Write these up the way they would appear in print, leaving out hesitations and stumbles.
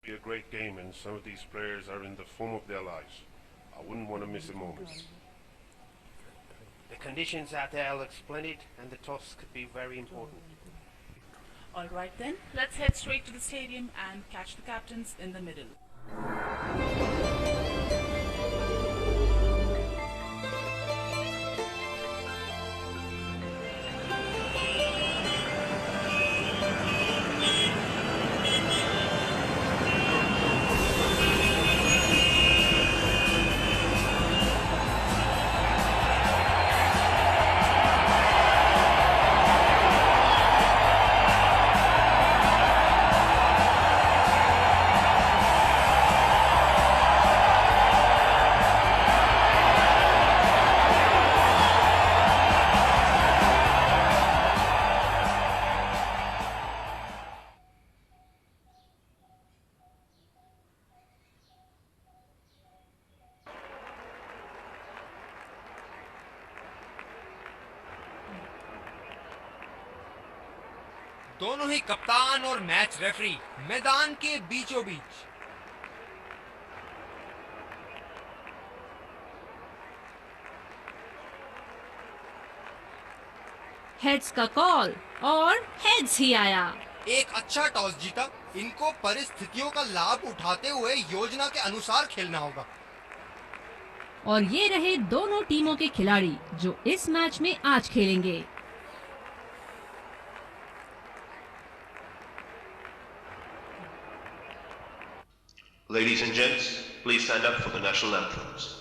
be a great game, and some of these players are in the form of their lives. I wouldn't want to miss a moment. The conditions out there look splendid, and the toss could be very important. All right then, let's head straight to the stadium and catch the captains in the middle. दोनों ही कप्तान और match referee मैदान के बीचों बीच। Heads का call और heads ही आया। एक अच्छा टॉस जीता। इनको परिस्थितियों का लाभ उठाते हुए योजना के अनुसार खेलना होगा। और ये रहे दोनों टीमों के खिलाड़ी जो इस मैच में आज खेलेंगे। Ladies and gents, please stand up for the national anthems.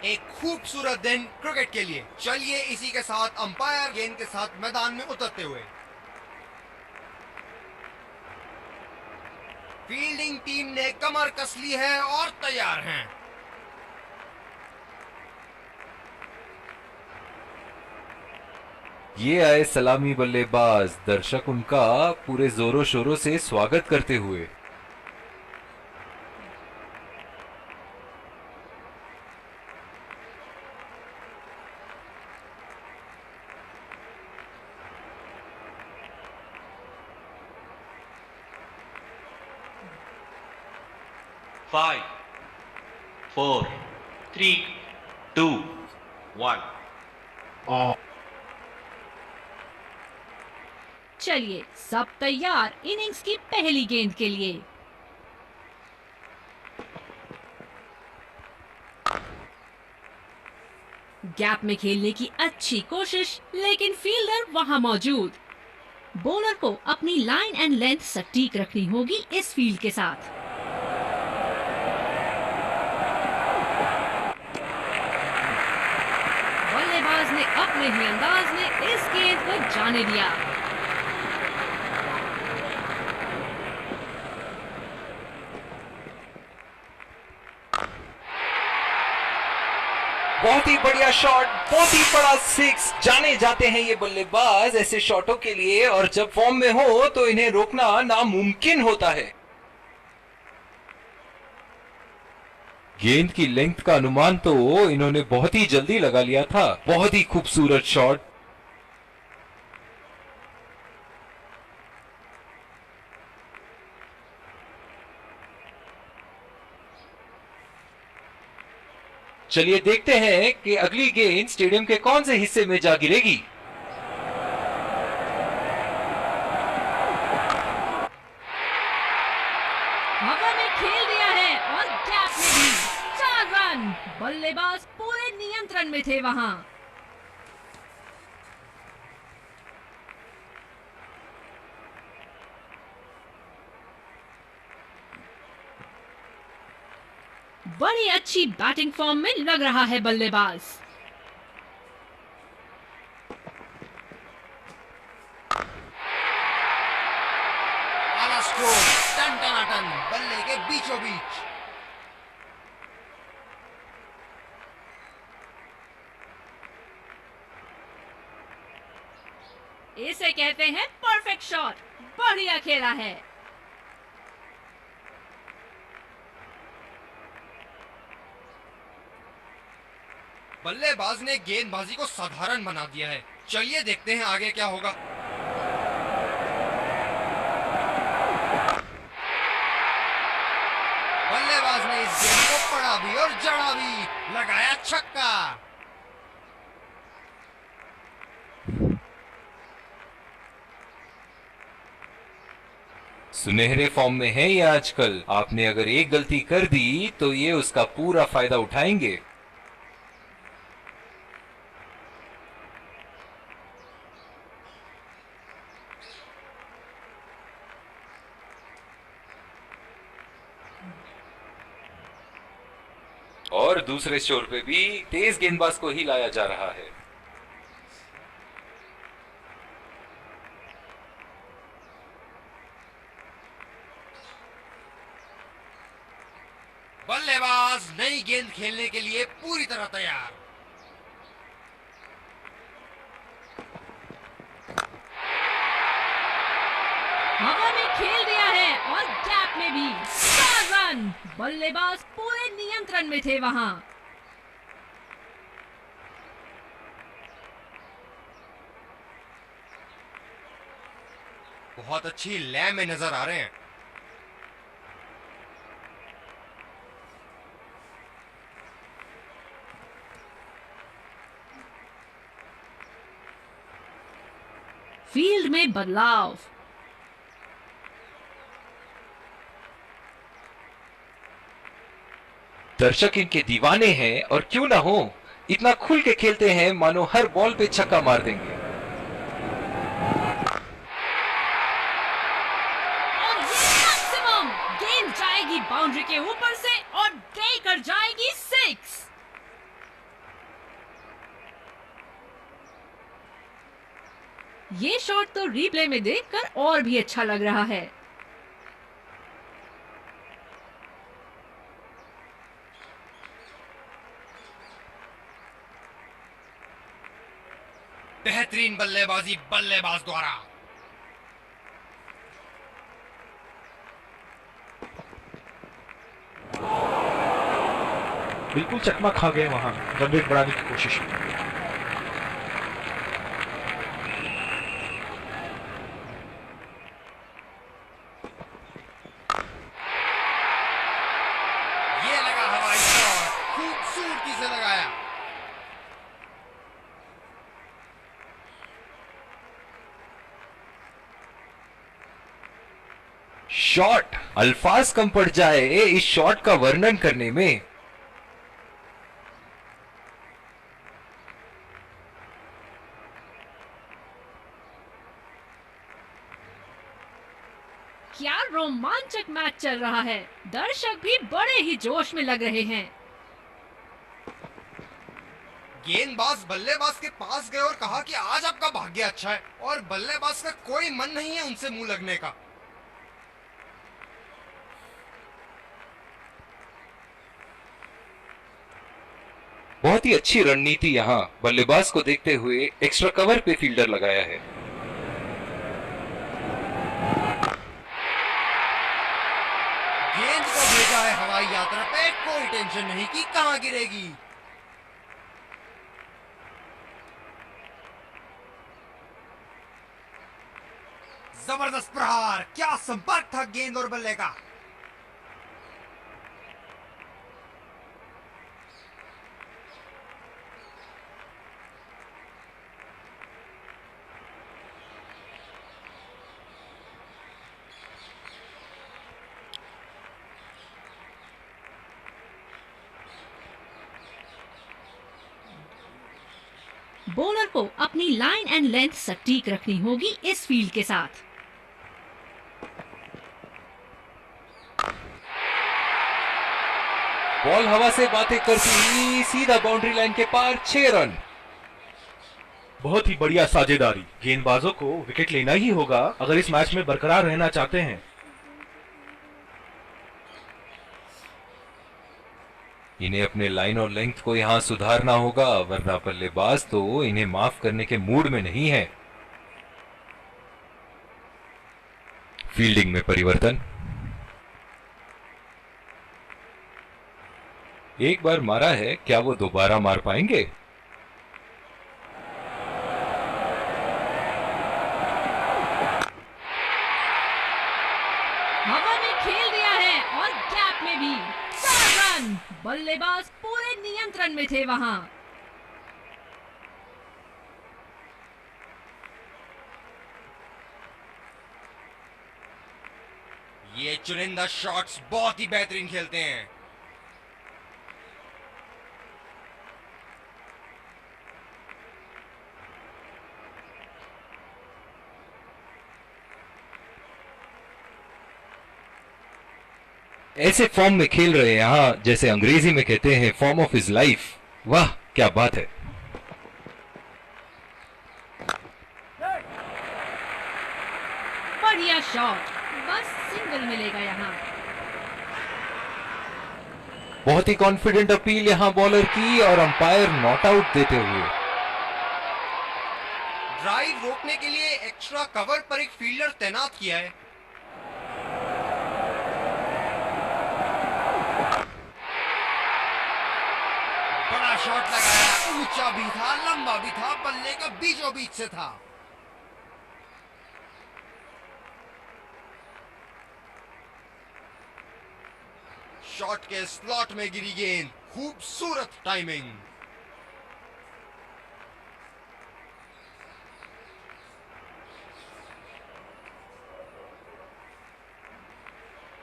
एक खूबसूरत दिन क्रिकेट के लिए। चलिए इसी के साथ अंपायर गेंद के साथ मैदान में उतरते हुए। फील्डिंग टीम ने कमर कस ली है और तैयार हैं। ये आए सलामी बल्लेबाज, दर्शक उनका पूरे जोरों शोरों से स्वागत करते हुए। Five, 4, 3, 2, 1. चलिए सब तैयार इनिंग्स की पहली गेंद के लिए। गैप में खेलने की अच्छी कोशिश, लेकिन फील्डर वहां मौजूद। बॉलर को अपनी लाइन एंड लेंथ सटीक रखनी होगी इस फील्ड के साथ। बल्लेबाज ने अपने बड़े ही अंदाज में इस गेंद को जाने दिया। बहुत ही बढ़िया शॉट, बहुत ही बड़ा सिक्स। जाने जाते हैं ये बल्लेबाज ऐसे शॉटों के लिए, और जब फॉर्म में हो तो इन्हें रोकना नामुमकिन होता है। गेंद की लेंथ का अनुमान तो इन्होंने बहुत ही जल्दी लगा लिया था। बहुत ही खूबसूरत शॉट। चलिए देखते हैं कि अगली गेंद स्टेडियम के कौन से हिस्से में जा गिरेगी। हवा में खेल दिया है और गैप में भी 4 रन। बल्लेबाज पूरे नियंत्रण में थे वहां। बड़ी अच्छी बैटिंग फॉर्म में लग रहा है बल्लेबाज। आला स्ट्रोक, टन टनाटन, बल्ले के बीचों बीच। इसे कहते हैं परफेक्ट शॉट। बढ़िया खेला है। बल्लेबाज ने गेंदबाजी को साधारण बना दिया है। चलिए देखते हैं आगे क्या होगा। बल्लेबाज ने इस गेंद को पड़ा भी और जड़ा भी, लगाया छक्का। सुनहरे फॉर्म में है ये आजकल। आपने अगर एक गलती कर दी तो ये उसका पूरा फायदा उठाएंगे। और दूसरे छोर पे भी तेज गेंदबाज को ही लाया जा रहा है। बल्लेबाज नई गेंद खेलने के लिए पूरी तरह तैयार। हवा में खेल दिया है और गैप में भी 4 रन। बल्लेबाज पूरे नियंत्रण में थे वहां। बहुत अच्छी लय में नजर आ रहे हैं। फील्ड में बदलाव। दर्शक इनके दीवाने हैं, और क्यों ना हो, इतना खुल के खेलते हैं मानो हर बॉल पे छक्का मार देंगे। और ये मैक्सिमम गेंद जाएगी बाउंड्री के ऊपर से और देकर जाएगी 6। ये शॉट तो रिप्ले में देखकर और भी अच्छा लग रहा है। बेहतरीन बल्लेबाजी बल्लेबाज द्वारा। बिल्कुल चकमा खा गए वहां, रन रेट बढ़ाने की कोशिश में। ये लगा हवाई शॉट, खूबसूरती से लगाया। शॉट, अल्फाज कम पड़ जाए इस शॉट का वर्णन करने में। क्या रोमांचक मैच चल रहा है। दर्शक भी बड़े ही जोश में लग रहे हैं। गेंदबाज बल्लेबाज के पास गए और कहा कि आज आपका भाग्य अच्छा है, और बल्लेबाज का कोई मन नहीं है उनसे मुंह लगने का। बहुत ही अच्छी रणनीति यहाँ बल्लेबाज को देखते हुए एक्स्ट्रा कवर पे फील्डर लगाया है। गेंद को भेजा है हवाई यात्रा पे, कोई टेंशन नहीं कि कहां गिरेगी। जबरदस्त प्रहार, क्या संपर्क था गेंद और बल्ले का। बॉलर को अपनी लाइन एंड लेंथ सटीक रखनी होगी इस फील्ड के साथ। बॉल हवा से बातें करती हुई सीधा बाउंड्री लाइन के पार, 6 रन। बहुत ही बढ़िया साझेदारी। गेंदबाजों को विकेट लेना ही होगा अगर इस मैच में बरकरार रहना चाहते हैं। इन्हें अपने लाइन और लेंथ को यहां सुधारना होगा, वरना बल्लेबाज तो इन्हें माफ करने के मूड में नहीं है। फील्डिंग में परिवर्तन। एक बार मारा है, क्या वो दोबारा मार पाएंगे? हवा में खेल दिया है और गैप में भी 4 रन। बल्लेबाज पूरे नियंत्रण में थे वहां। ये चुनिंदा शॉट्स बहुत ही बेहतरीन खेलते हैं। ऐसे फॉर्म में खेल रहे हैं यहाँ, जैसे अंग्रेजी में कहते हैं फॉर्म ऑफ हिज लाइफ। वाह क्या बात है। बढ़िया शॉट, बस सिंगल मिलेगा यहाँ। बहुत ही कॉन्फिडेंट अपील यहाँ बॉलर की और अंपायर नॉट आउट देते हुए। ड्राइव रोकने के लिए एक्स्ट्रा कवर पर एक फील्डर तैनात किया है। बड़ा शॉट लगाया, ऊंचा भी था, लंबा भी था, बल्ले का बीचों बीच से था। शॉट के स्लॉट में गिरी गेंद, खूबसूरत टाइमिंग।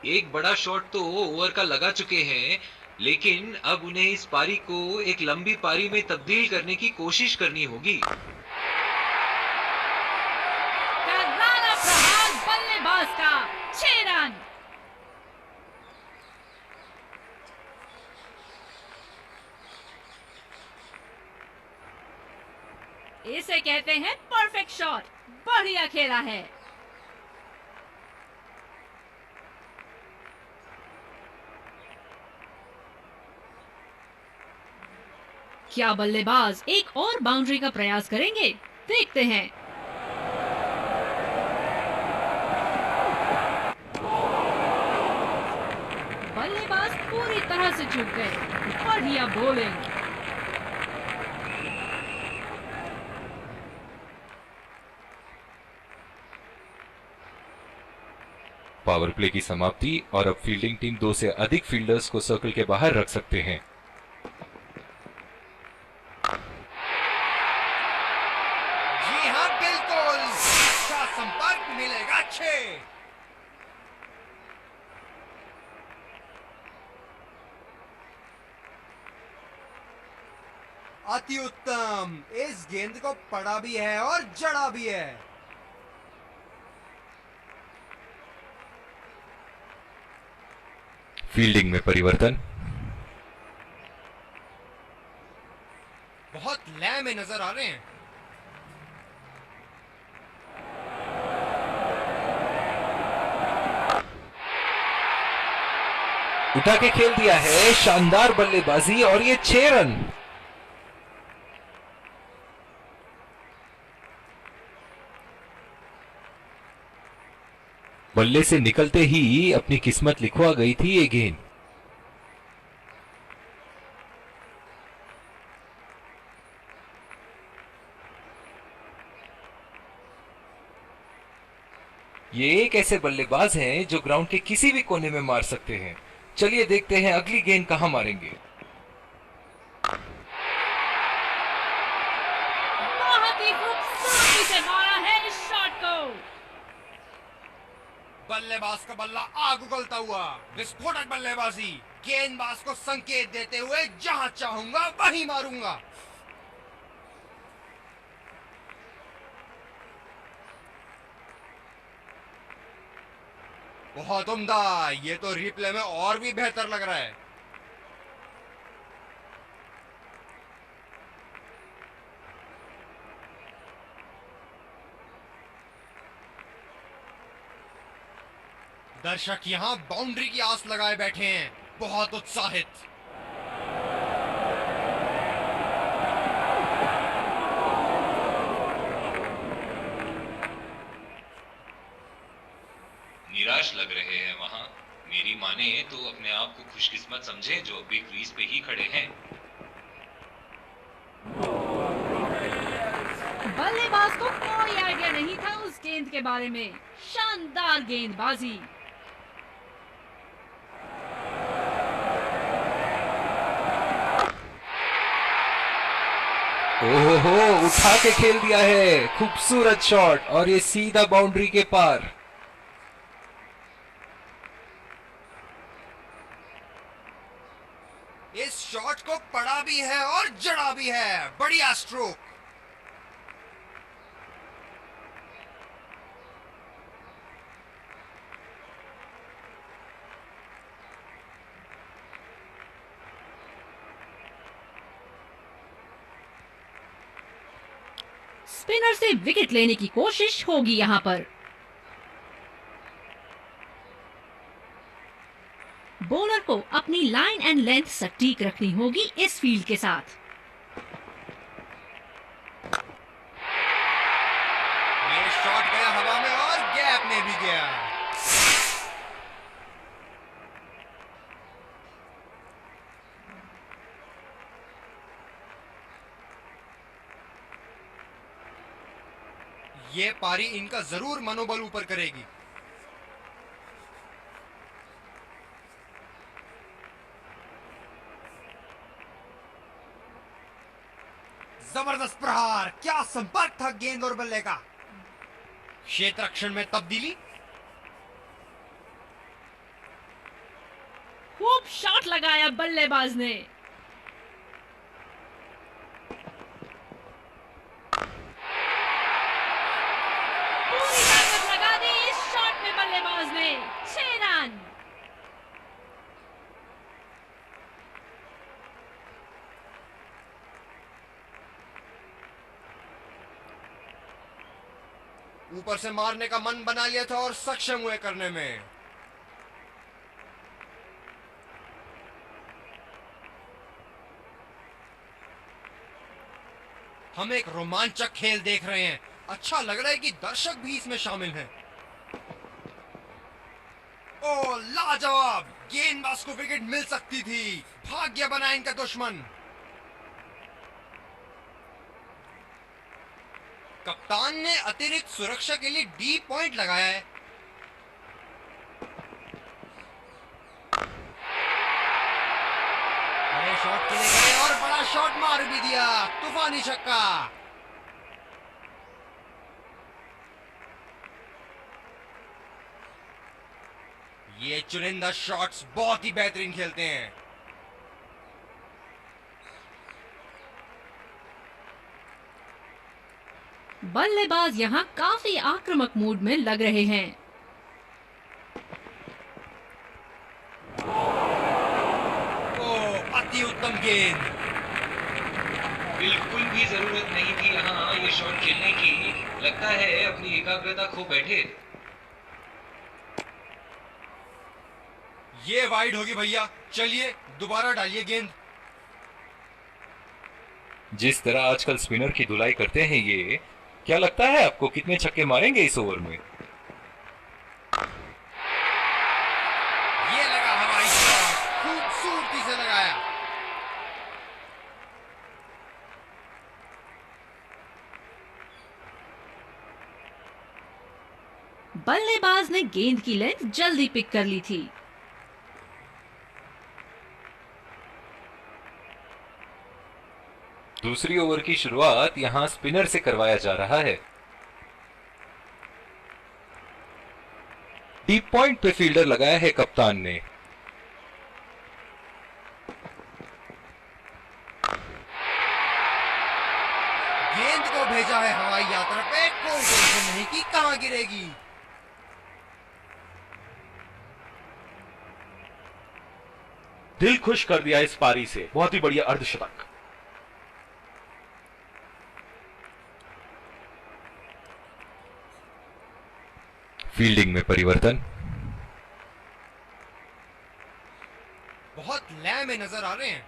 एक बड़ा शॉट तो ओवर का लगा चुके हैं, लेकिन अब उन्हें इस पारी को एक लंबी पारी में तब्दील करने की कोशिश करनी होगी। करारा प्रहार बल्लेबाज का, 6 रन। इसे कहते हैं परफेक्ट शॉट। बढ़िया खेला है। क्या बल्लेबाज एक और बाउंड्री का प्रयास करेंगे? देखते हैं। बल्लेबाज पूरी तरह से चूक गए। बढ़िया बॉलिंग। पावर प्ले की समाप्ति और अब फील्डिंग टीम 2 से अधिक फील्डर्स को सर्कल के बाहर रख सकते हैं। जी हाँ बिल्कुल, अच्छा संपर्क मिलेगा 6। अति उत्तम, इस गेंद को पड़ा भी है और जड़ा भी है। फील्डिंग में परिवर्तन। बहुत सतह में नजर आ रहे हैं। उठा के खेल दिया है, शानदार बल्लेबाजी, और ये 6 रन। बल्ले से निकलते ही अपनी किस्मत लिखवा गई थी ये गेंद। ये एक ऐसे बल्लेबाज हैं जो ग्राउंड के किसी भी कोने में मार सकते हैं। चलिए देखते हैं अगली गेंद कहां मारेंगे। बहुत ही खूबसूरती से मारा है इस शॉट को। बल्लेबाज का बल्ला आग उगलता हुआ, विस्फोटक बल्लेबाजी, गेंदबाज को संकेत देते हुए जहां चाहूंगा वहीं मारूंगा। बहुत उम्दा, ये तो रिप्ले में और भी बेहतर लग रहा है। दर्शक यहां बाउंड्री की आस लगाए बैठे हैं, बहुत उत्साहित। निराश लग रहे हैं वहां। मेरी माने तो अपने आप को खुशकिस्मत समझे जो अभी क्रीज पे ही खड़े हैं। बल्लेबाज को कोई आइडिया नहीं था उस गेंद के बारे में। शानदार गेंदबाजी। ओहो, उठा के खेल दिया है, खूबसूरत शॉट, और ये सीधा बाउंड्री के पार। इस शॉट को पड़ा भी है और जड़ा भी है। बढ़िया स्ट्रोक। स्पिनर से विकेट लेने की कोशिश होगी यहां पर। बॉलर को अपनी लाइन एंड लेंथ सटीक रखनी होगी इस फील्ड के साथ। ये शॉट गया हवा में और गैप में भी गया। ये पारी इनका जरूर मनोबल ऊपर करेगी। जबरदस्त प्रहार, क्या संपर्क था गेंद और बल्ले का। क्षेत्र रक्षण में तब्दीली। खूब शॉट लगाया बल्लेबाज ने। पूरी ताकत लगा दी इस शॉट में बल्लेबाज ने। 6 रन। ऊपर से मारने का मन बना लिया था और सक्षम हुए करने में। हम एक रोमांचक खेल देख रहे हैं। अच्छा लग रहा है कि दर्शक भी इसमें शामिल हैं। ओ लाजवाब, गेंदबाज को विकेट मिल सकती थी। भाग्य बना इनका दुश्मन। कप्तान ने अतिरिक्त सुरक्षा के लिए डी पॉइंट लगाया है। बड़े शॉट के लिए गए और बड़ा शॉट मार भी दिया। तूफानी छक्का। ये चुनिंदा शॉट्स बहुत ही बेहतरीन खेलते हैं। बल्लेबाज यहां काफी आक्रामक मूड में लग रहे हैं। ओ, अति उत्तम गेंद। बिल्कुल भी जरूरत नहीं थी यहाँ ये शॉट खेलने की। लगता है अपनी एकाग्रता खो बैठे। ये वाइड होगी भैया, चलिए दोबारा डालिए गेंद। जिस तरह आजकल स्पिनर की धुलाई करते हैं ये, क्या लगता है आपको कितने छक्के मारेंगे इस ओवर में? ये लगा हवाई शॉट, खूबसूरती से लगाया। बल्लेबाज ने गेंद की लेंथ जल्दी पिक कर ली थी। दूसरी ओवर की शुरुआत यहां स्पिनर से करवाया जा रहा है। डीप पॉइंट पे फील्डर लगाया है कप्तान ने। गेंद को भेजा है हवाई यात्रा पे, कोई टेंशन नहीं कि कहां गिरेगी। दिल खुश कर दिया इस पारी से। बहुत ही बढ़िया अर्धशतक। फील्डिंग में परिवर्तन। बहुत लय में नजर आ रहे हैं।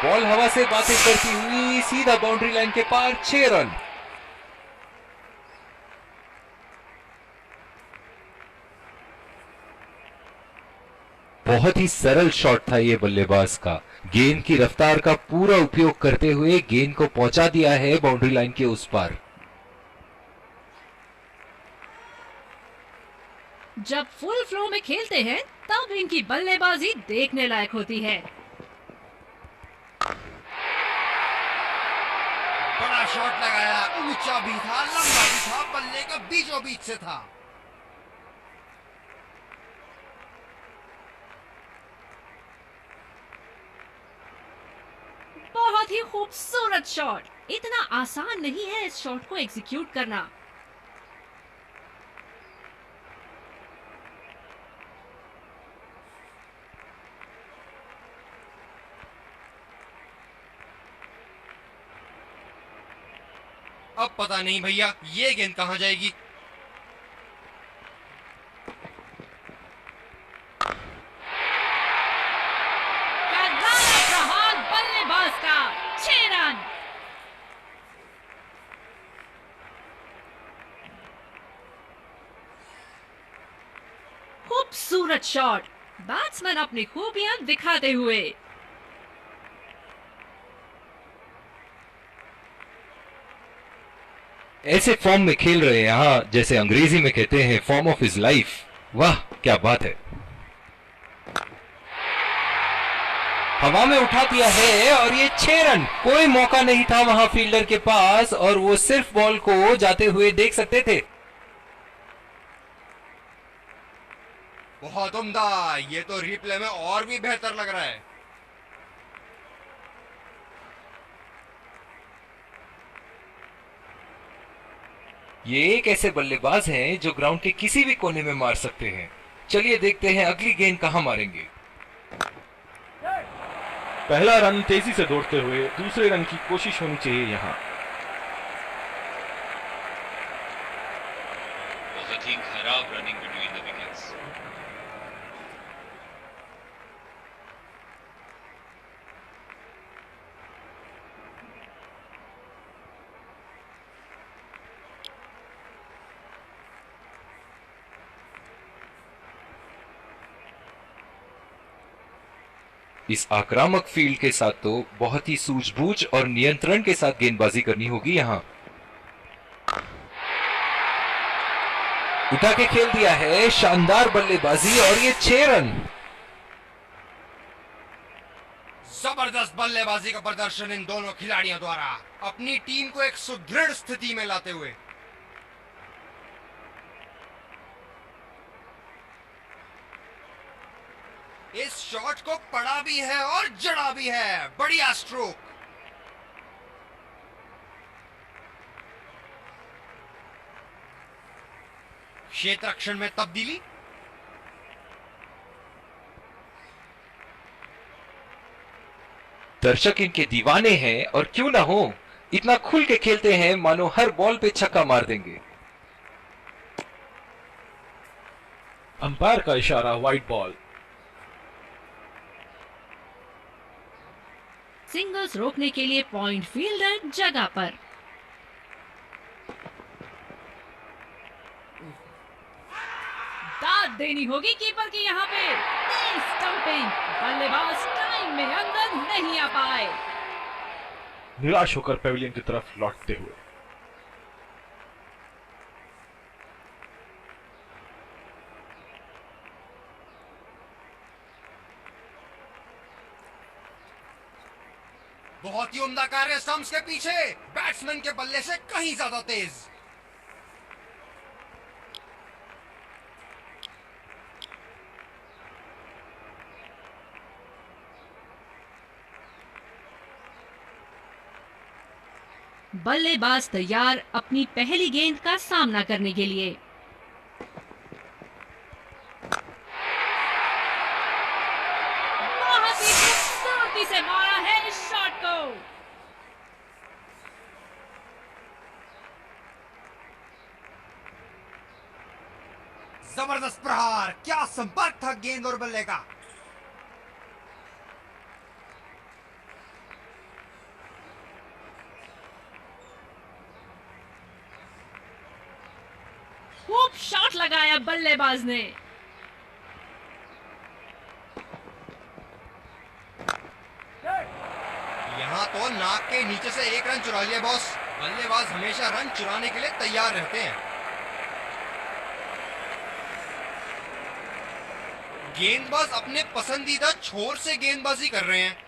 बॉल हवा से बातें करती हुई सीधा बाउंड्री लाइन के पार, 6 रन। बहुत ही सरल शॉट था ये बल्लेबाज का। गेंद की रफ्तार का पूरा उपयोग करते हुए गेंद को पहुंचा दिया है बाउंड्री लाइन के उस पार। जब फुल फ्लो में खेलते हैं तब इनकी बल्लेबाजी देखने लायक होती है। बड़ा शॉट लगाया, ऊंचा भी था, लंबा भी था, बल्ले का बीचों बीच से था। बहुत ही खूबसूरत शॉट। इतना आसान नहीं है इस शॉट को एग्जीक्यूट करना। अब पता नहीं भैया ये गेंद कहां जाएगी। प्रहार बल्लेबाज का, 6 रन। खूबसूरत शॉट, बैट्समैन अपनी खूबियां दिखाते हुए। ऐसे फॉर्म में खेल रहे हैं यहां, जैसे अंग्रेजी में कहते हैं फॉर्म ऑफ हिज लाइफ। वाह क्या बात है। हवा में उठा दिया है और ये 6 रन। कोई मौका नहीं था वहां फील्डर के पास और वो सिर्फ बॉल को जाते हुए देख सकते थे। बहुत उम्दा, ये तो रिप्ले में और भी बेहतर लग रहा है। ये एक ऐसे बल्लेबाज हैं जो ग्राउंड के किसी भी कोने में मार सकते हैं। चलिए देखते हैं अगली गेंद कहां मारेंगे। पहला रन तेजी से दौड़ते हुए दूसरे रन की कोशिश होनी चाहिए यहां। बहुत ही खराब रनिंग बिटवीन द विकेट्स। इस आक्रामक फील्ड के साथ तो बहुत ही सूझबूझ और नियंत्रण के साथ गेंदबाजी करनी होगी यहां। उठा के खेल दिया है, शानदार बल्लेबाजी और ये 6 रन। जबरदस्त बल्लेबाजी का प्रदर्शन इन दोनों खिलाड़ियों द्वारा, अपनी टीम को एक सुदृढ़ स्थिति में लाते हुए। इस शॉट को पड़ा भी है और जड़ा भी है। बढ़िया स्ट्रोक। क्षेत्र रक्षण में तब्दीली। दर्शक इनके दीवाने हैं और क्यों ना हो, इतना खुल के खेलते हैं मानो हर बॉल पे छक्का मार देंगे। अंपायर का इशारा, वाइड बॉल। सिंगल्स रोकने के लिए पॉइंट फील्डर जगह पर। दाद देनी होगी कीपर की यहाँ पे। स्टंपिंग, बल्लेबाज टाइम में अंदर नहीं आ पाए। निराश होकर पेविलियन की तरफ लौटते हुए। बहुत ही उम्दा कार्य स्टंप्स के पीछे, बैट्समैन के बल्ले से कहीं ज्यादा तेज। बल्लेबाज तैयार अपनी पहली गेंद का सामना करने के लिए। बहुत ही खूबसूरती से मारा है इस शॉट को। जबरदस्त प्रहार, क्या संपर्क था गेंद और बल्ले का। खूब शॉट लगाया बल्लेबाज ने। यहाँ तो नाक के नीचे से एक रन चुरा लिया बॉस। बल्लेबाज हमेशा रन चुराने के लिए तैयार रहते हैं। गेंदबाज अपने पसंदीदा छोर से गेंदबाजी कर रहे हैं।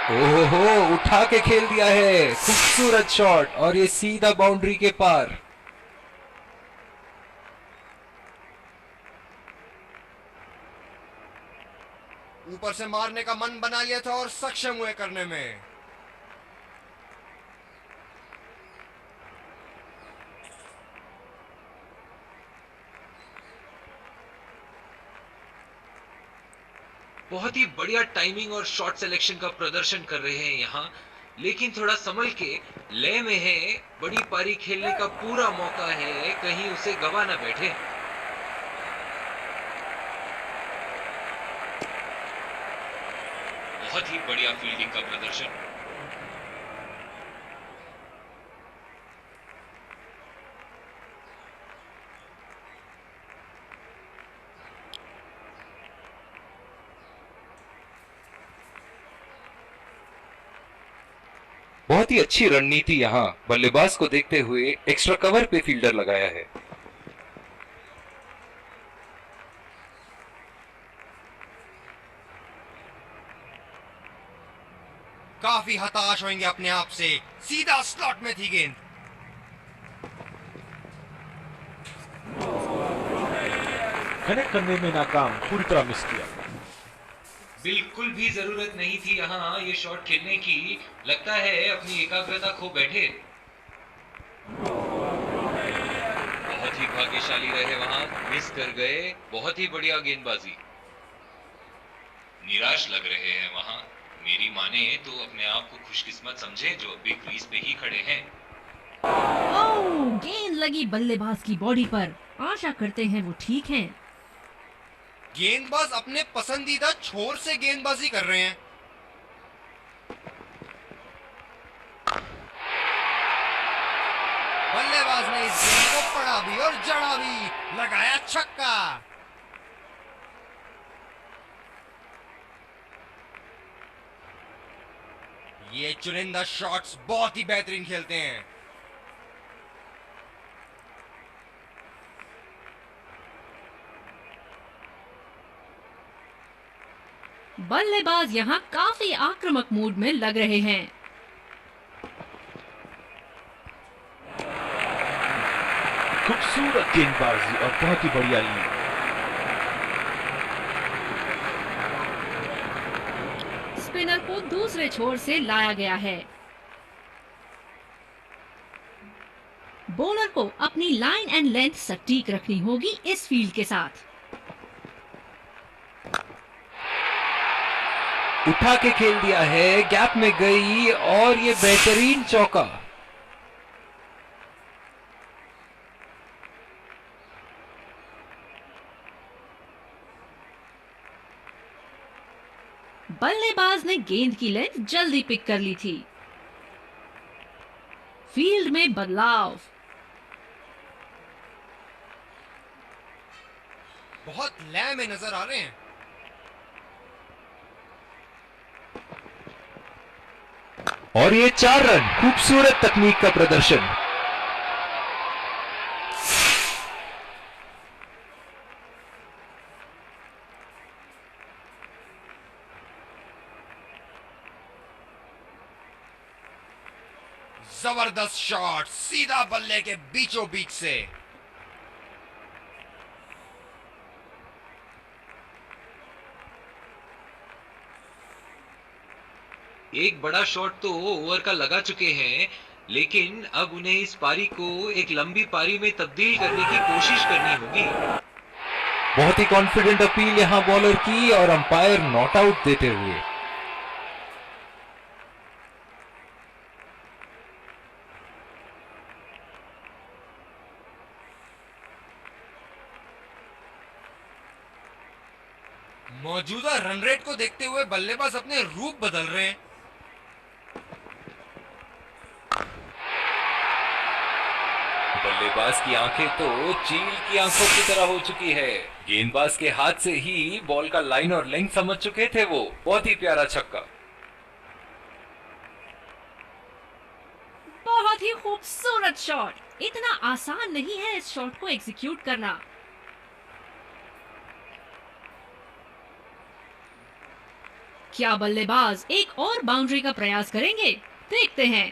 ओहो, उठा के खेल दिया है। खूबसूरत शॉट और ये सीधा बाउंड्री के पार। ऊपर से मारने का मन बना लिया था और सक्षम हुए करने में। बहुत ही बढ़िया टाइमिंग और शॉट सिलेक्शन का प्रदर्शन कर रहे हैं यहाँ, लेकिन थोड़ा संभल के लय में है। बड़ी पारी खेलने का पूरा मौका है, कहीं उसे गवा ना बैठे। बहुत ही बढ़िया फील्डिंग का प्रदर्शन। बहुत ही अच्छी रणनीति यहाँ बल्लेबाज को देखते हुए एक्स्ट्रा कवर पे फील्डर लगाया है। काफी हताश होंगे अपने आप से। सीधा स्लॉट में थी गेंद। कनेक्ट करने में नाकाम, पूरी तरह मिस किया। बिल्कुल भी जरूरत नहीं थी यहाँ ये शॉट खेलने की। लगता है अपनी एकाग्रता खो बैठे। बहुत ही भाग्यशाली रहे वहां, मिस कर गए। बहुत ही बढ़िया गेंदबाजी। निराश लग रहे हैं वहां। मेरी माने तो अपने आप को खुशकिस्मत समझे जो अभी क्रीज पे ही खड़े हैं। ओह, गेंद लगी बल्लेबाज की बॉडी पर। आशा करते हैं वो ठीक हैं। गेंदबाज अपने पसंदीदा छोर से गेंदबाजी कर रहे हैं। बल्लेबाज ने इस गेंद को पड़ा भी और जड़ा भी, लगाया छक्का। ये चुनिंदा शॉट्स बहुत ही बेहतरीन खेलते हैं। बल्लेबाज यहाँ काफी आक्रामक मूड में लग रहे हैं। खूबसूरत गेंदबाजी और बहुत ही बढ़िया लीड। स्पिनर को दूसरे छोर से लाया गया है। बॉलर को अपनी लाइन एंड लेंथ सटीक रखनी होगी इस फील्ड के साथ। उठा के खेल दिया है, गैप में गई और ये बेहतरीन चौका। बल्लेबाज ने गेंद की लेंथ जल्दी पिक कर ली थी। फील्ड में बदलाव। बहुत लय में नजर आ रहे हैं। और ये 4 रन, खूबसूरत तकनीक का प्रदर्शन। जबरदस्त शॉट सीधा बल्ले के बीचों बीच से। एक बड़ा शॉट तो ओवर का लगा चुके हैं, लेकिन अब उन्हें इस पारी को एक लंबी पारी में तब्दील करने की कोशिश करनी होगी। बहुत ही कॉन्फिडेंट अपील यहां बॉलर की और अंपायर नॉट आउट देते हुए। मौजूदा रन रेट को देखते हुए बल्लेबाज अपने रूप बदल रहे हैं। बल्लेबाज की आंखें तो चील की आंखों की तरह हो चुकी है। गेंदबाज के हाथ से ही बॉल का लाइन और लेंथ समझ चुके थे वो। बहुत ही प्यारा छक्का। बहुत ही खूबसूरत शॉट। इतना आसान नहीं है इस शॉट को एग्जीक्यूट करना। क्या बल्लेबाज एक और बाउंड्री का प्रयास करेंगे? देखते हैं।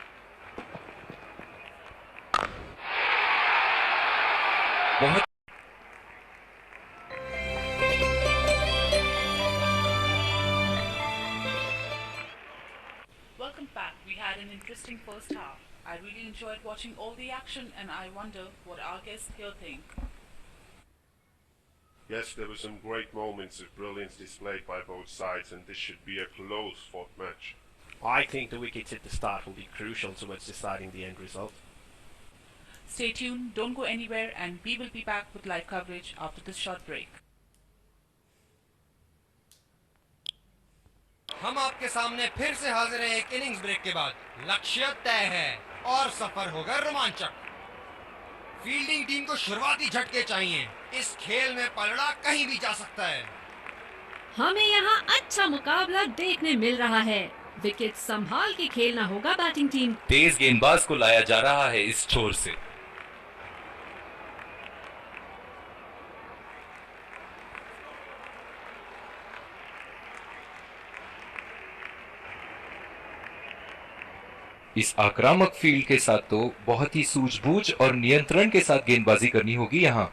बहुत Welcome back. We had an interesting first half. I really enjoyed watching all the action and I wonder what our guests here think. Yes, there were some great moments of brilliance displayed by both sides, and this should be a close fought match. I think the wickets at the start will be crucial towards deciding the end result. Stay tuned, don't go anywhere, and we will be back with live coverage after this short break. हम आपके सामने फिर से हाजिर हैं एक innings break के बाद। लक्ष्य तय है और सफर होगा रोमांचक। फील्डिंग टीम को शुरुआती झटके चाहिए। इस खेल में पलड़ा कहीं भी जा सकता है। हमें यहाँ अच्छा मुकाबला देखने मिल रहा है। विकेट संभाल के खेलना होगा बैटिंग टीम। तेज गेंदबाज को लाया जा रहा है इस छोर से। इस आक्रामक फील्ड के साथ तो बहुत ही सूझबूझ और नियंत्रण के साथ गेंदबाजी करनी होगी यहाँ।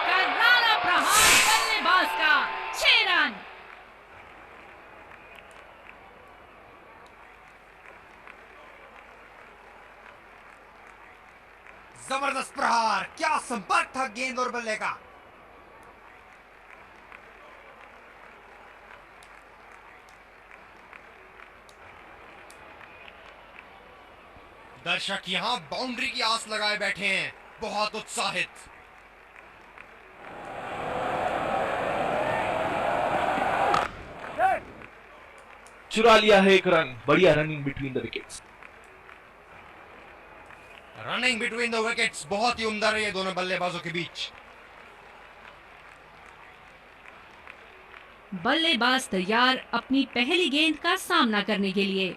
करारा प्रहार बल्लेबाज का 6 रन। जबरदस्त प्रहार, क्या संपर्क था गेंद और बल्ले का। दर्शक यहां बाउंड्री की आस लगाए बैठे हैं, बहुत उत्साहित। चुरा लिया है एक रन। बढ़िया running between the wickets. Running between the wickets बहुत ही उम्दा रही है दोनों बल्लेबाजों के बीच। बल्लेबाज तैयार अपनी पहली गेंद का सामना करने के लिए।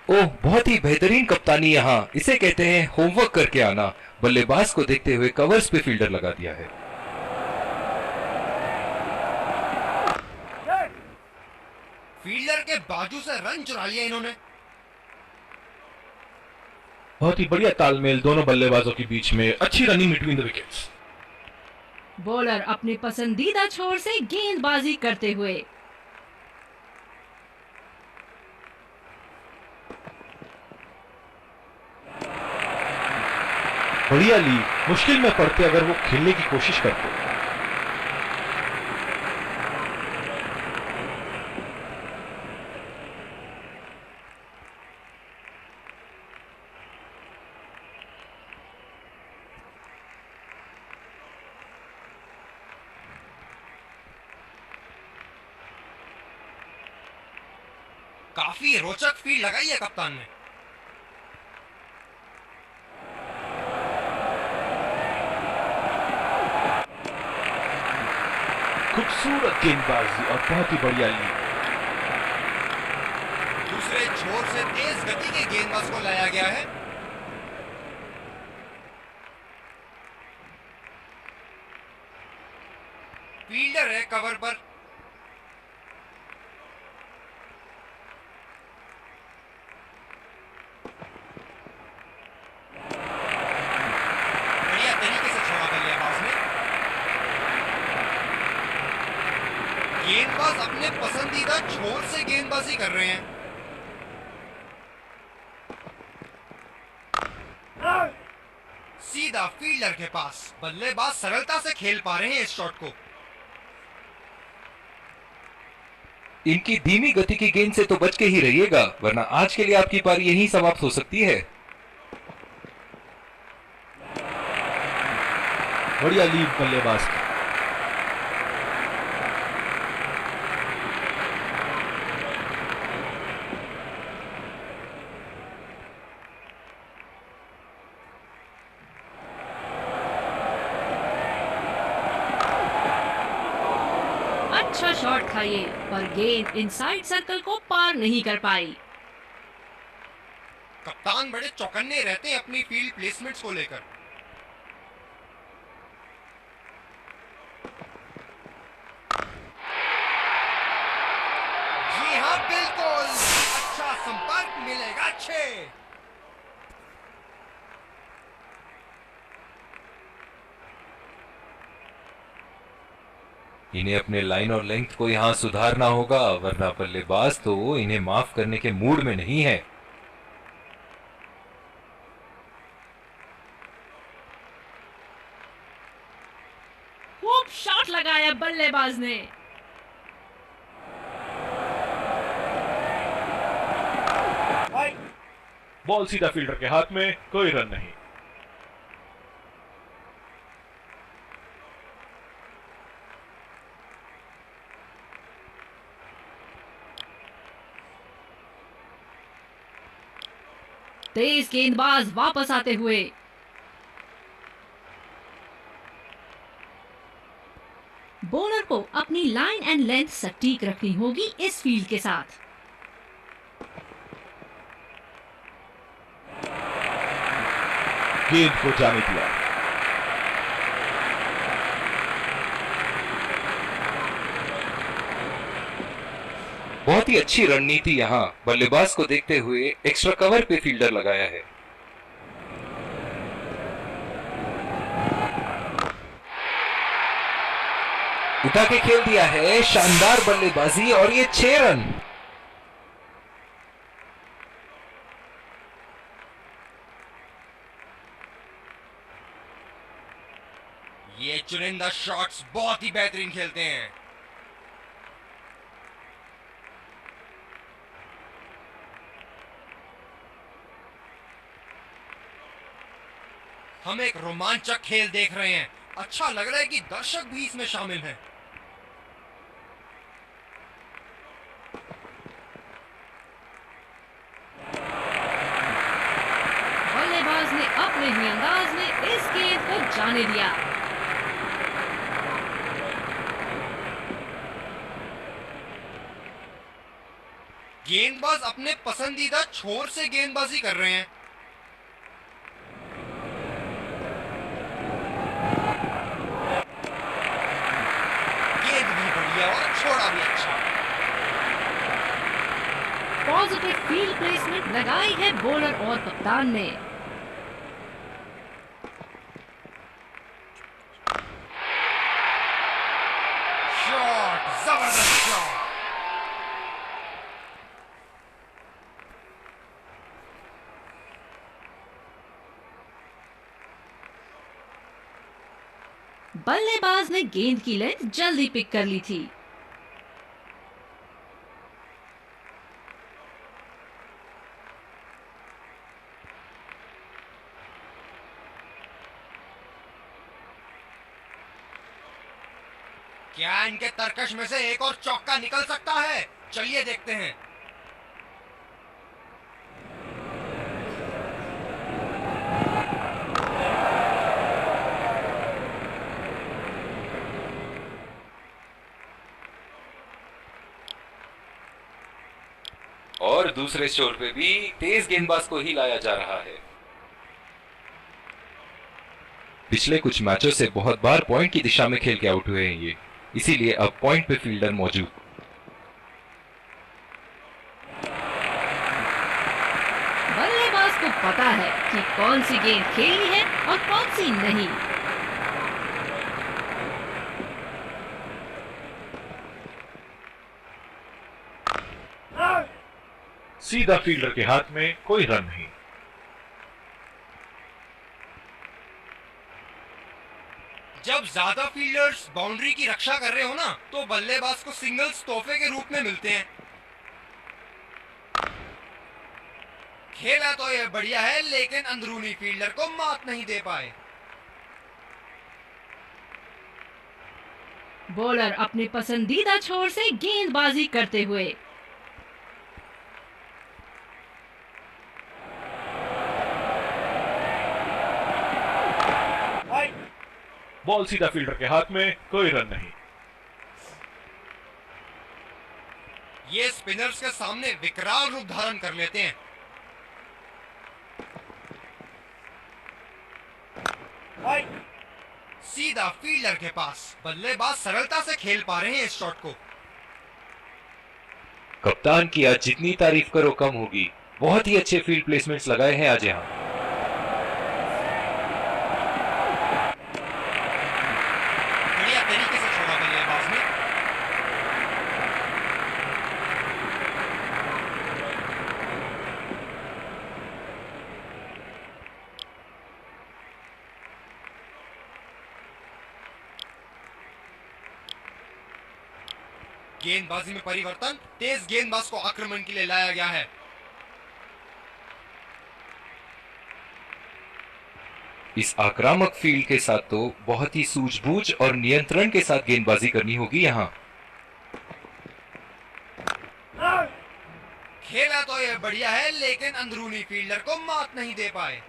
ओह, बहुत ही बेहतरीन कप्तानी यहाँ। इसे कहते हैं होमवर्क करके आना। बल्लेबाज को देखते हुए कवर्स पे फील्डर लगा दिया है। फील्डर के बाजू से रन चुरा लिए इन्होंने। बहुत ही बढ़िया तालमेल दोनों बल्लेबाजों के बीच में। अच्छी running between the wickets. Bowler अपने पसंदीदा छोर से गेंदबाजी करते हुए। बढ़िया ली, मुश्किल में पड़ते अगर वो खेलने की कोशिश करते। काफी रोचक फील्ड लगाई है कप्तान ने। खूबसूरत गेंदबाजी और बहुत ही बढ़िया ली। दूसरे छोर से तेज गति के गेंदबाज को लाया गया है। फील्डर है कवर पर। बढ़िया तरीके से छोड़ा बल्लेबाज ने। गेंदबाज अपने पसंदीदा छोर से गेंदबाजी कर रहे हैं। सीधा फील्डर के पास। बल्लेबाज सरलता से खेल पा रहे हैं इस शॉट को। इनकी धीमी गति की गेंद से तो बच के ही रहिएगा, वरना आज के लिए आपकी पारी यहीं समाप्त हो सकती है। बढ़िया लीड बल्लेबाज की। अच्छा शॉट था ये, पर गेंद इनसाइड सर्कल को पार नहीं कर पाई। कप्तान बड़े चौकन्ने रहते हैं अपनी फील्ड प्लेसमेंट्स को लेकर। जी हाँ, बिल्कुल अच्छा संपर्क मिलेगा। अच्छे इन्हें अपने लाइन और लेंथ को यहां सुधारना होगा, वरना बल्लेबाज तो इन्हें माफ करने के मूड में नहीं है। खूब शॉट लगाया बल्लेबाज ने। बॉल सीधा फील्डर के हाथ में, कोई रन नहीं। तेज गेंदबाज वापस आते हुए। बॉलर को अपनी लाइन एंड लेंथ सटीक रखनी होगी इस फील्ड के साथ। गेंद को जाने दिया। बहुत ही अच्छी रणनीति यहाँ बल्लेबाज को देखते हुए एक्स्ट्रा कवर पे फील्डर लगाया है। उठा के खेल दिया है, शानदार बल्लेबाजी और ये 6 रन। ये चुनिंदा शॉट्स बहुत ही बेहतरीन खेलते हैं। हम एक रोमांचक खेल देख रहे हैं। अच्छा लग रहा है कि दर्शक भी इसमें शामिल हैं। बल्लेबाज ने अपने ही अंदाज में इस गेंद को जाने दिया। गेंदबाज अपने पसंदीदा छोर से गेंदबाजी कर रहे हैं। गेंद भी बढ़िया और छोड़ा भी अच्छा। पॉजिटिव फील्ड प्लेसमेंट लगाई है बॉलर और कप्तान ने। शॉट, जबरदस्त शॉट। बल्लेबाज ने गेंद की लेंथ जल्दी पिक कर ली थी। क्या इनके तरकश में से एक और चौका निकल सकता है? चलिए देखते हैं। और दूसरे शोर पे भी तेज गेंदबाज को ही लाया जा रहा है। पिछले कुछ मैचों से बहुत बार पॉइंट की दिशा में खेल के आउट हुए हैं ये, इसीलिए अब पॉइंट पे फील्डर मौजूद। बल्लेबाज को पता है कि कौन सी गेंद खेलनी है और कौन सी नहीं। सीधा फील्डर के हाथ में, कोई रन नहीं। जब ज्यादा फील्डर्स बाउंड्री की रक्षा कर रहे हो ना, तो बल्लेबाज को सिंगल्स तोहफे के रूप में मिलते हैं। खेला तो यह बढ़िया है, लेकिन अंदरूनी फील्डर को मात नहीं दे पाए। बॉलर अपने पसंदीदा छोर से गेंदबाजी करते हुए। बॉल सीधा फील्डर के हाथ में, कोई रन नहीं। ये स्पिनर्स के सामने विकराल रूप धारण कर लेते हैं। सीधा फील्डर के पास। बल्लेबाज सरलता से खेल पा रहे हैं इस शॉट को। कप्तान की आज जितनी तारीफ करो कम होगी। बहुत ही अच्छे फील्ड प्लेसमेंट्स लगाए हैं आज यहाँ। बढ़िया तरीके से छोड़ा बल्लेबाज ने। गेंदबाजी में परिवर्तन। तेज गेंदबाज को आक्रमण के लिए लाया गया है। इस आक्रामक फील्ड के साथ तो बहुत ही सूझबूझ और नियंत्रण के साथ गेंदबाजी करनी होगी यहाँ। खेला तो यह बढ़िया है, लेकिन अंदरूनी फील्डर को मात नहीं दे पाए।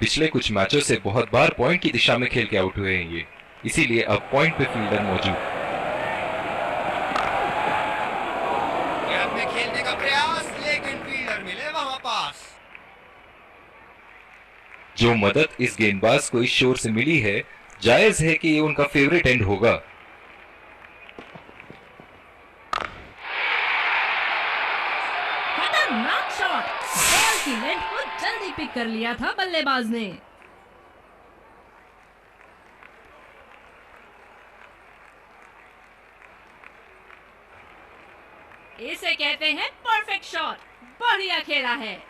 पिछले कुछ मैचों से बहुत बार पॉइंट की दिशा में खेल के आउट हुए हैं ये, इसीलिए अब पॉइंट पे फील्डर मौजूद। गैप में खेलने का प्रयास, लेकिन फील्डर मिले वहां पास। जो मदद इस गेंदबाज को इस शोर से मिली है, जायज है कि ये उनका फेवरेट एंड होगा। खतरनाक शॉट। बॉल की लेंथ को जल्दी पिक कर लिया था बल्लेबाज ने। इसे कहते हैं परफेक्ट शॉट। बढ़िया खेला है।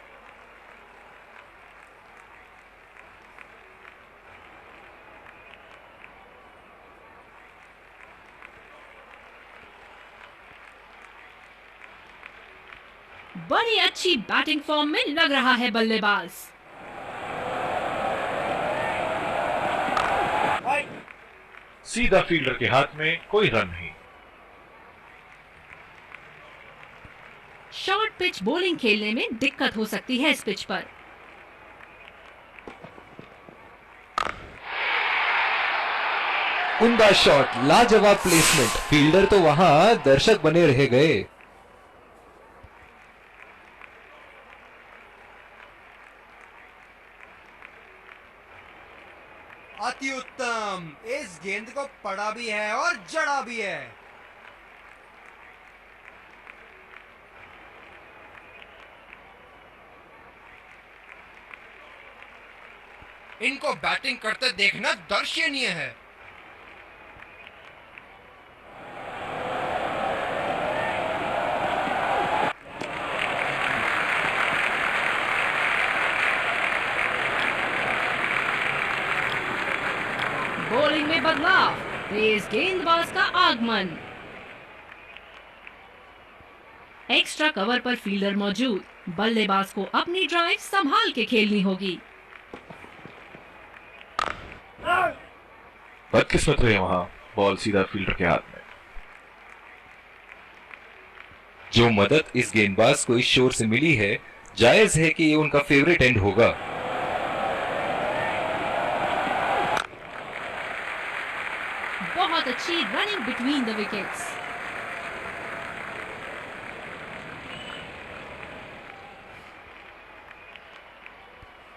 बड़ी अच्छी बैटिंग फॉर्म में लग रहा है बल्लेबाज। सीधा फील्डर के हाथ में, कोई रन नहीं। शॉर्ट पिच बॉलिंग खेलने में दिक्कत हो सकती है इस पिच पर। उम्दा शॉट, लाजवाब प्लेसमेंट। फील्डर तो वहां दर्शक बने रह गए। अति उत्तम। इस गेंद को पड़ा भी है और जड़ा भी है। इनको बैटिंग करते देखना दर्शनीय है। बॉलिंग में बदलाव, तेज गेंदबाज का आगमन। एक्स्ट्रा कवर पर फील्डर मौजूद, बल्लेबाज को अपनी ड्राइव संभाल के खेलनी होगी। बदकिस्मत रहे वहां, बॉल सीधा फील्डर के हाथ में। जो मदद इस गेंदबाज को इस शोर से मिली है, जायज है कि ये उनका फेवरेट एंड होगा। बहुत अच्छी रनिंग बिटवीन द विकेट्स।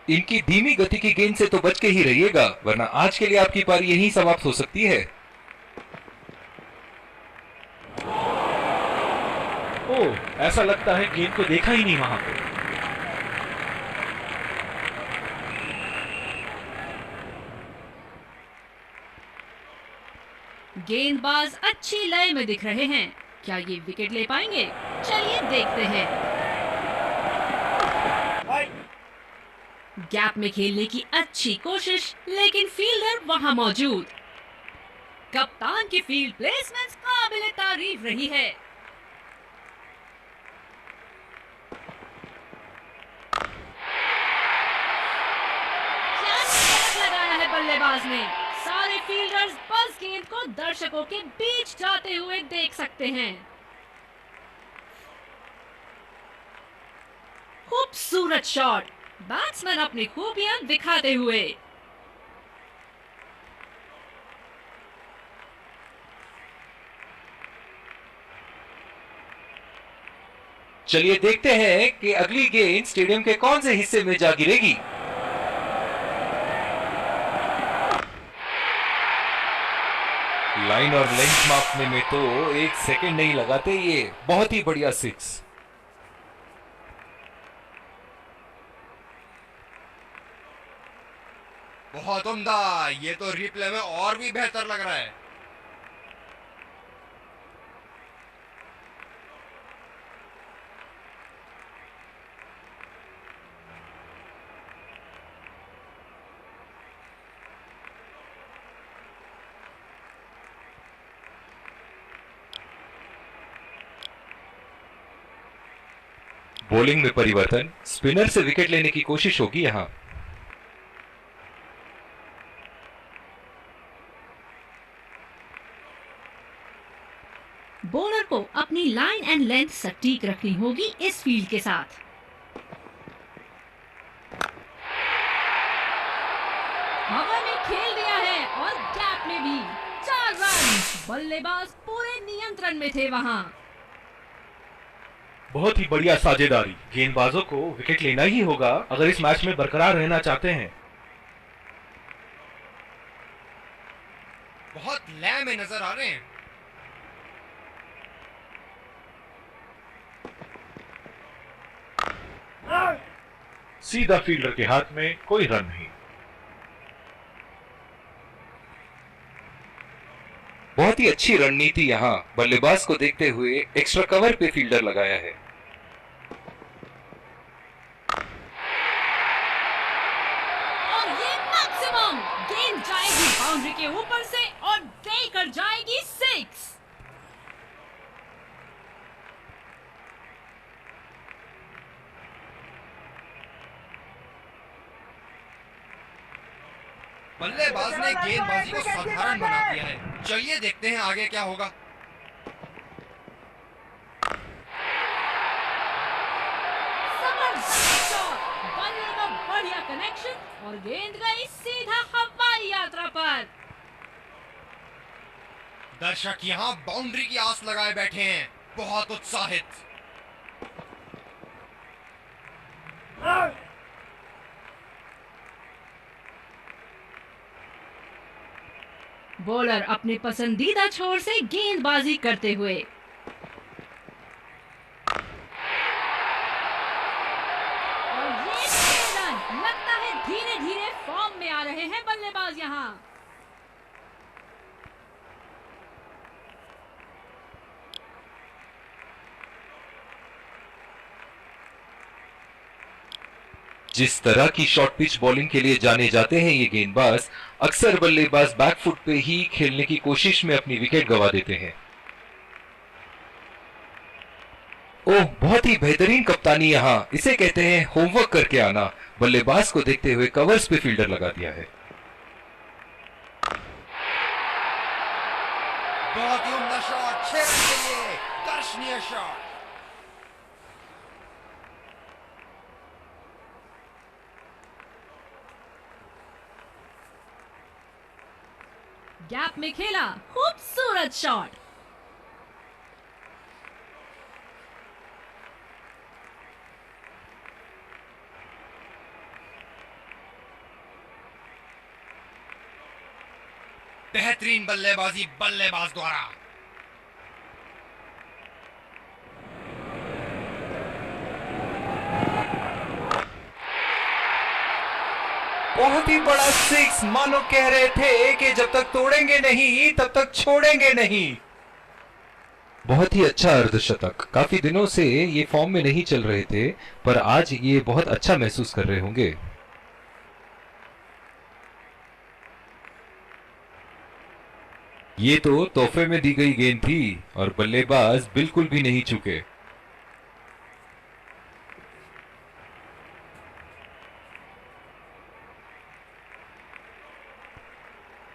इनकी धीमी गति की गेंद से तो बच के ही रहिएगा, वरना आज के लिए आपकी पारी यहीं समाप्त हो सकती है। ओह, ऐसा लगता है गेंद को देखा ही नहीं वहां पे। गेंदबाज अच्छी लय में दिख रहे हैं, क्या ये विकेट ले पाएंगे? चलिए देखते हैं। गैप में खेलने की अच्छी कोशिश, लेकिन फील्डर वहां मौजूद। कप्तान की फील्ड प्लेसमेंट काबिल तारीफ रही है। क्या शॉट लगाया है बल्लेबाज ने। सारे फील्डर्स बस गेंद को दर्शकों के बीच जाते हुए देख सकते हैं। खूबसूरत शॉट, बैट्समैन अपनी खूबियां दिखाते हुए। चलिए देखते हैं कि अगली गेंद स्टेडियम के कौन से हिस्से में जा गिरेगी। लाइन और लेंथ मापने में तो 1 सेकंड नहीं लगाते ये। बहुत ही बढ़िया सिक्स। बहुत उम्दा, ये तो रिप्ले में और भी बेहतर लग रहा है। बॉलिंग में परिवर्तन, स्पिनर से विकेट लेने की कोशिश होगी यहां। बॉलर को अपनी लाइन एंड लेंथ सटीक रखनी होगी इस फील्ड के साथ। हवा में खेल दिया है और गैप में भी 4 रन। बल्लेबाज पूरे नियंत्रण में थे वहां। बहुत ही बढ़िया साझेदारी, गेंदबाजों को विकेट लेना ही होगा अगर इस मैच में बरकरार रहना चाहते हैं। बहुत लय में नजर आ रहे हैं। सीधा फील्डर के हाथ में, कोई रन नहीं। बहुत ही अच्छी रणनीति यहां, बल्लेबाज को देखते हुए एक्स्ट्रा कवर पे फील्डर लगाया है। और ये मैक्सिमम, गेंद जाएगी बाउंड्री के ऊपर से और देकर जाएगी 6। बल्लेबाज ने गेंदबाजी को साधारण बना दिया है। चलिए देखते हैं आगे क्या होगा। जबरदस्त शॉट, बल्ले का बढ़िया कनेक्शन और गेंद गई सीधा हवाई यात्रा पर। दर्शक यहाँ बाउंड्री की आस लगाए बैठे हैं, बहुत उत्साहित। बॉलर अपने पसंदीदा छोर से गेंदबाजी करते हुए। और ये 6 रन, लगता है धीरे धीरे फॉर्म में आ रहे हैं बल्लेबाज यहां। जिस तरह की शॉर्ट पिच बॉलिंग के लिए जाने जाते हैं ये गेंदबाज, अक्सर बल्लेबाज बैकफुट पे ही खेलने की कोशिश में अपनी विकेट गंवा देते हैं। ओह, बहुत ही बेहतरीन कप्तानी यहाँ, इसे कहते हैं होमवर्क करके आना। बल्लेबाज को देखते हुए कवर्स पे फील्डर लगा दिया है। बहुत ही उम्दा शॉट, 6 रन के लिए दर्शनीय शॉट। गैप में खेला, खूबसूरत शॉट। बेहतरीन बल्लेबाजी बल्लेबाज द्वारा। बहुत ही बड़ा 6, मानो कह रहे थे कि जब तक तोड़ेंगे नहीं तब तक छोड़ेंगे नहीं। बहुत ही अच्छा अर्धशतक। काफी दिनों से ये फॉर्म में नहीं चल रहे थे, पर आज ये बहुत अच्छा महसूस कर रहे होंगे। ये तो तोहफे में दी गई गेंद थी और बल्लेबाज बिल्कुल भी नहीं चूके।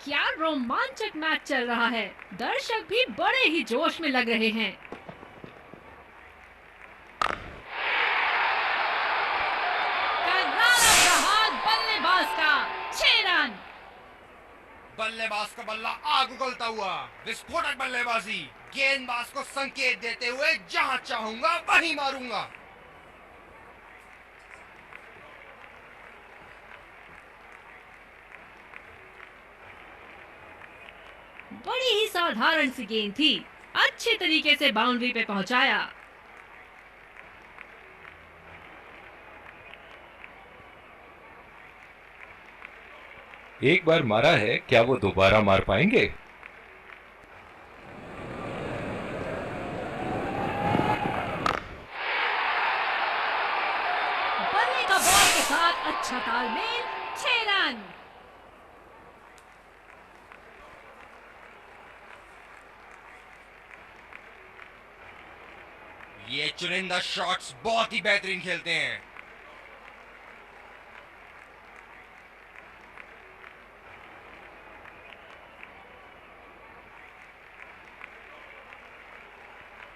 क्या रोमांचक मैच चल रहा है। दर्शक भी बड़े ही जोश में लग रहे हैं। करारा प्रहार बल्लेबाज का, 6 रन। बल्लेबाज का बल्ला आग उगलता हुआ, विस्फोटक बल्लेबाजी, गेंदबाज को संकेत देते हुए जहां चाहूंगा वहीं मारूंगा। बड़ी ही साधारण सी गेंद थी, अच्छे तरीके से बाउंड्री पे पहुंचाया। एक बार मारा है, क्या वो दोबारा मार पाएंगे? बल्ले का बॉल के साथ अच्छा तालमेल, 6 रन। ये चुनिंदा शॉट्स बहुत ही बेहतरीन खेलते हैं।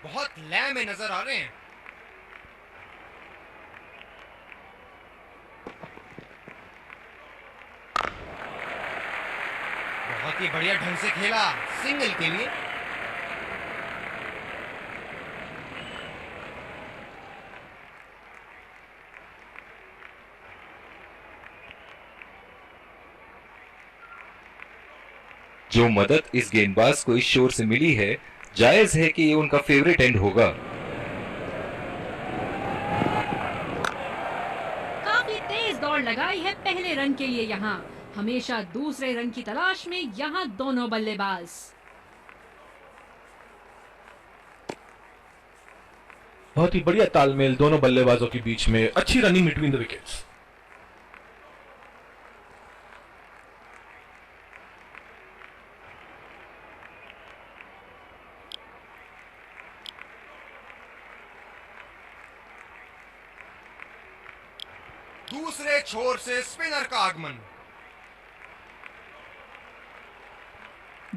बहुत लय में नजर आ रहे हैं। बहुत ही बढ़िया ढंग से खेला, सिंगल के लिए। जो मदद इस गेंदबाज को इस शोर से मिली है, जायज है कि ये उनका फेवरेट एंड होगा। काफी तेज दौड़ लगाई है पहले रन के लिए यहाँ। हमेशा दूसरे रन की तलाश में यहाँ दोनों बल्लेबाज। बहुत ही बढ़िया तालमेल दोनों बल्लेबाजों के बीच में, अच्छी रनिंग बिटवीन द विकेट्स। दूसरे छोर से स्पिनर का आगमन।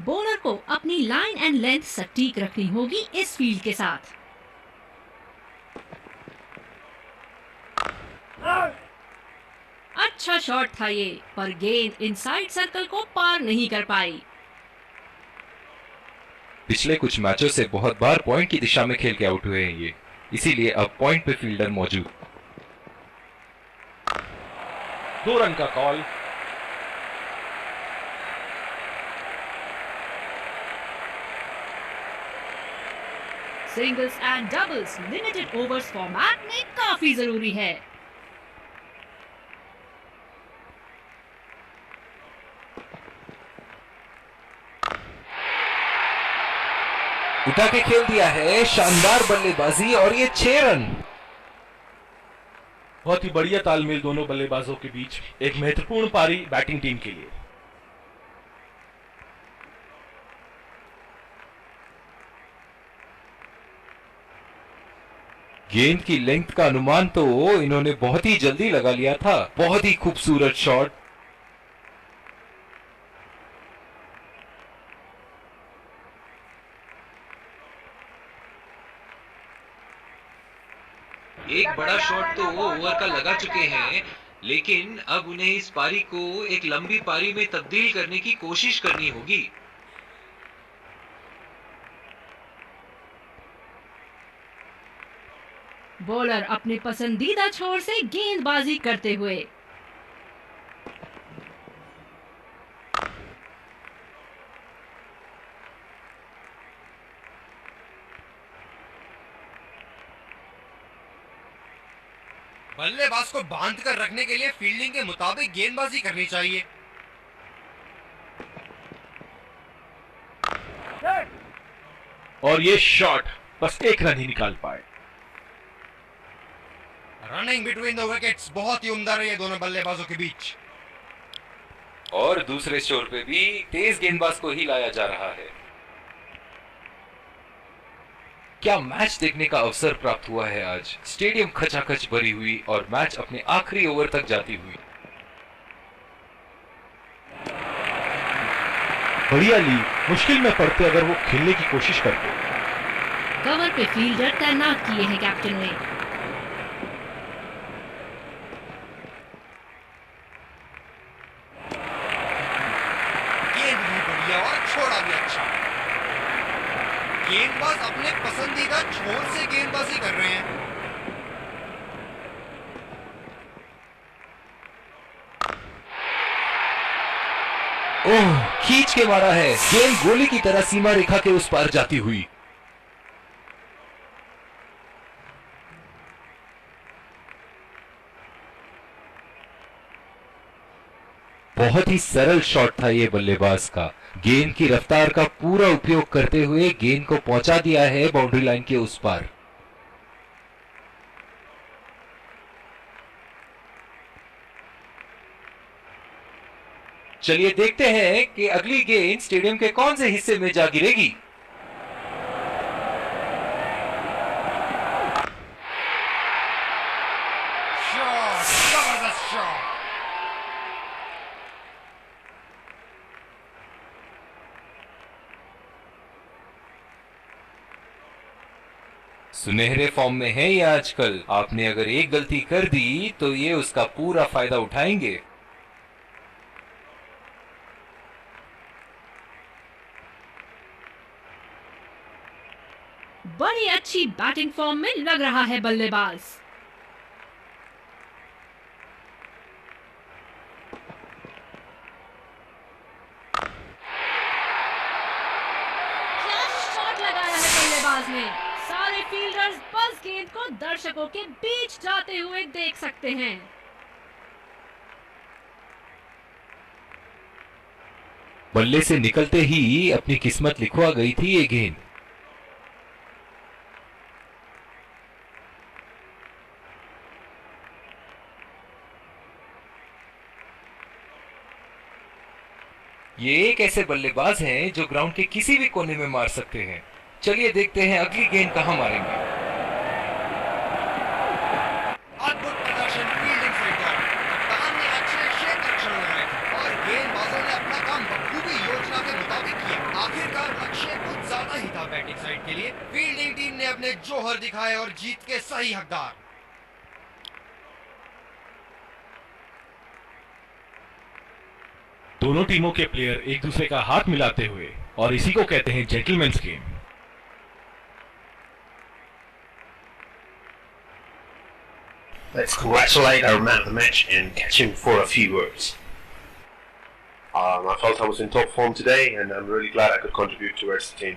बॉलर को अपनी लाइन एंड लेंथ सटीक रखनी होगी इस फील्ड के साथ। अच्छा शॉट था ये, पर गेंद इनसाइड सर्कल को पार नहीं कर पाई। पिछले कुछ मैचों से बहुत बार पॉइंट की दिशा में खेल के आउट हुए हैं ये, इसीलिए अब पॉइंट पे फील्डर मौजूद। 2 रन का call. Singles and doubles limited overs format में काफी जरूरी है। उठा के खेल दिया है, शानदार बल्लेबाजी और ये 6 रन। बहुत ही बढ़िया तालमेल दोनों बल्लेबाजों के बीच, एक महत्वपूर्ण पारी बैटिंग टीम के लिए। गेंद की लेंथ का अनुमान तो इन्होंने बहुत ही जल्दी लगा लिया था। बहुत ही खूबसूरत शॉट। एक बड़ा शॉट तो वो ओवर का लगा चुके हैं, लेकिन अब उन्हें इस पारी को एक लंबी पारी में तब्दील करने की कोशिश करनी होगी। बॉलर अपने पसंदीदा छोर से गेंदबाजी करते हुए। बल्लेबाज को बांध कर रखने के लिए फील्डिंग के मुताबिक गेंदबाजी करनी चाहिए। और ये शॉट बस एक रन ही निकाल पाए। रनिंग बिटवीन द विकेट्स बहुत ही उम्दा रही है दोनों बल्लेबाजों के बीच। और दूसरे छोर पे भी तेज गेंदबाज को ही लाया जा रहा है। क्या मैच देखने का अवसर प्राप्त हुआ है आज। स्टेडियम खचाखच भरी हुई और मैच अपने आखिरी ओवर तक जाती हुई। बढ़िया लीड, मुश्किल में पड़ते अगर वो खेलने की कोशिश करते। कवर पे फील्डर तैनात किए हैं कैप्टन ने। गेंद भी बढ़िया और छोड़ा भी अच्छा। गेंदबाज अपने पसंदीदा छोर से गेंदबाजी कर रहे हैं। ओह, खींच के मारा है। गेंद गोली की तरह सीमा रेखा के उस पार जाती हुई। बहुत ही सरल शॉट था ये बल्लेबाज का। गेंद की रफ्तार का पूरा उपयोग करते हुए गेंद को पहुंचा दिया है बाउंड्री लाइन के उस पार। चलिए देखते हैं कि अगली गेंद स्टेडियम के कौन से हिस्से में जा गिरेगी। शॉट, जबरदस्त शॉट। सुनहरे फॉर्म में है ये आजकल। आपने अगर एक गलती कर दी तो ये उसका पूरा फायदा उठाएंगे। बड़ी अच्छी बैटिंग फॉर्म में लग रहा है बल्लेबाज। क्या शॉट लगाया है बल्लेबाज ने। सारे फील्डर्स बस गेंद को दर्शकों के बीच जाते हुए देख सकते हैं। बल्ले से निकलते ही अपनी किस्मत लिखवा गई थी ये गेंद। ये एक ऐसे बल्लेबाज हैं जो ग्राउंड के किसी भी कोने में मार सकते हैं। चलिए देखते हैं अगली गेंद कहां मारेंगे। अद्भुत प्रदर्शन फील्डिंग से हुआ। कप्तान ने अच्छे क्षेत्र रक्षण लगाए और गेंदबाजों ने अपना काम बखूबी योजना के मुताबिक किया। आखिरकार लक्ष्य कुछ ज्यादा ही था बैटिंग साइड के लिए। फील्डिंग टीम ने अपने जौहर दिखाए और जीत के सही हकदार। दोनों टीमों के प्लेयर एक दूसरे का हाथ मिलाते हुए, और इसी को कहते हैं gentleman's game. Let's congratulate our man of the match and catch him for a few words. I felt I was in top form today, and I'm really glad I could contribute towards the team.